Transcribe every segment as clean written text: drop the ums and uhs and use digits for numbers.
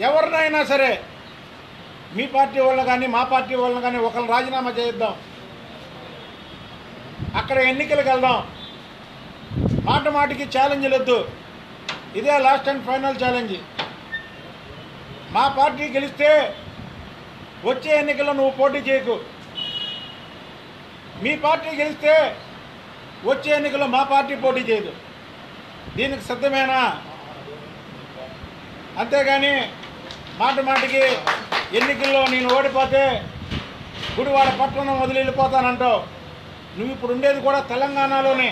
ఎవరినైనా సరే మీ పార్టీ వాళ్ళని కానీ మా పార్టీ వాళ్ళని కానీ ఒకరు రాజీనామా చేయిద్దాం, అక్కడ ఎన్నికలకు వెళ్దాం, మాట మాటికి ఛాలెంజ్లు వద్దు, ఇదే లాస్ట్ అండ్ ఫైనల్ ఛాలెంజ్. మా పార్టీ గెలిస్తే వచ్చే ఎన్నికల్లో నువ్వు పోటీ చేయకు, మీ పార్టీ గెలిస్తే వచ్చే ఎన్నికల్లో మా పార్టీ పోటీ చేయదు. దీనికి సిద్ధమేనా? అంతేగాని మాట మాటికి ఎన్నికల్లో నేను ఓడిపోతే గుడివాడ పట్టణం వదిలి వెళ్ళిపోతానంటావు. నువ్వు ఇప్పుడు ఉండేది కూడా తెలంగాణలోనే,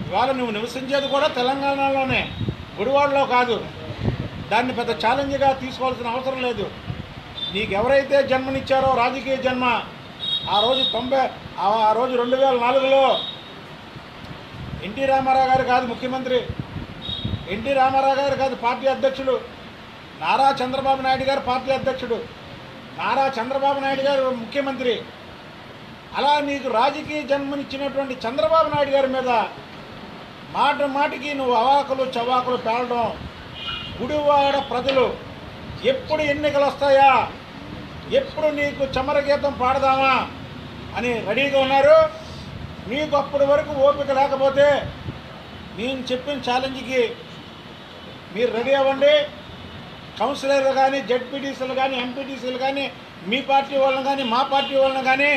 ఇవాళ నువ్వు నివసించేది కూడా తెలంగాణలోనే, గుడివాడలో కాదు. దాన్ని పెద్ద ఛాలెంజ్గా తీసుకోవాల్సిన అవసరం లేదు. నీకు ఎవరైతే జన్మనిచ్చారో రాజకీయ జన్మ, ఆ రోజు 2004లో ఎన్టీ రామారావు గారు కాదు ముఖ్యమంత్రి, ఎన్టీ రామారావు గారు కాదు పార్టీ అధ్యక్షుడు, నారా చంద్రబాబు నాయుడు గారు పార్టీ అధ్యక్షుడు, నారా చంద్రబాబు నాయుడు గారు ముఖ్యమంత్రి. అలా నీకు రాజకీయ జన్మనిచ్చినటువంటి చంద్రబాబు నాయుడు గారి మీద మాట మాటికి నువ్వు అవాకులు చవాకులు పేలడం, గుడివాడ ప్రజలు ఎప్పుడు ఎన్నికలు వస్తాయా, ఎప్పుడు నీకు చమరగీతం పాడదామా అని రెడీగా ఉన్నారు. మీకు అప్పటి వరకు ఓపిక లేకపోతే నేను చెప్పిన ఛాలెంజ్కి మీరు రెడీ అవ్వండి. కౌన్సిలర్లు కానీ, జెడ్పీటీసీలు కానీ, ఎంపీటీసీలు కానీ, మీ పార్టీ వాళ్ళని కానీ, మా పార్టీ వాళ్ళని కానీ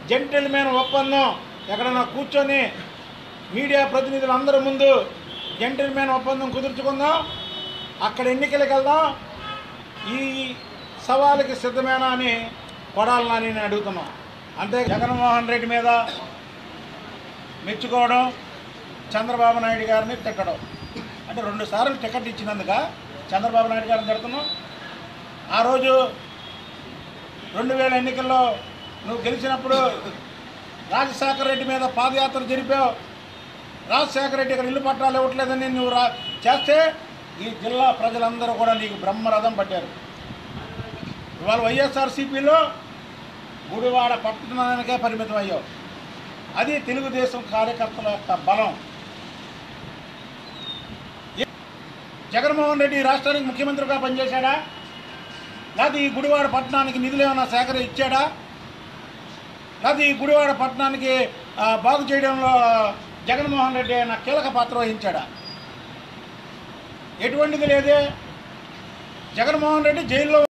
జెంటిల్మెన్ ఒప్పందం ఎక్కడన్నా కూర్చొని మీడియా ప్రతినిధులు అందరి ముందు జెంటిల్మెన్ ఒప్పందం కుదుర్చుకుందాం, అక్కడ ఎన్నికలకు వెళ్దాం. ఈ సవాలుకి సిద్ధమేనా అని కొడాలని నేను అడుగుతున్నాం. అంతే. జగన్మోహన్ రెడ్డి మీద మెచ్చుకోవడం, చంద్రబాబు నాయుడు గారిని తిట్టడం, అంటే 2 సార్లు టికెట్ ఇచ్చినందుక చంద్రబాబు నాయుడు గారిని తిడుతున్నాం. ఆ రోజు 2000 ఎన్నికల్లో నువ్వు గెలిచినప్పుడు రాజశేఖర రెడ్డి మీద పాదయాత్ర జరిపావు. రాజశేఖర రెడ్డి ఇక్కడ ఇల్లు పట్టాలు ఇవ్వట్లేదని నువ్వు చేస్తే ఈ జిల్లా ప్రజలందరూ కూడా నీకు బ్రహ్మరథం పట్టారు. ఇవాళ వైఎస్ఆర్సీపీలో గుడివాడ పట్టణానికే పరిమితం అయ్యావు. అది తెలుగుదేశం కార్యకర్తల యొక్క బలం. జగన్మోహన్ రెడ్డి రాష్ట్రానికి ముఖ్యమంత్రిగా పనిచేశాడా? లేదా ఈ గుడివాడ పట్టణానికి నిధులు ఏమైనా ఇచ్చాడా? లేదా ఈ గుడివాడ పట్టణానికి బాగు చేయడంలో జగన్మోహన్ రెడ్డి అయినా కీలక పాత్ర వహించాడా? ఎటువంటిది లేదే. జగన్మోహన్ రెడ్డి జైల్లో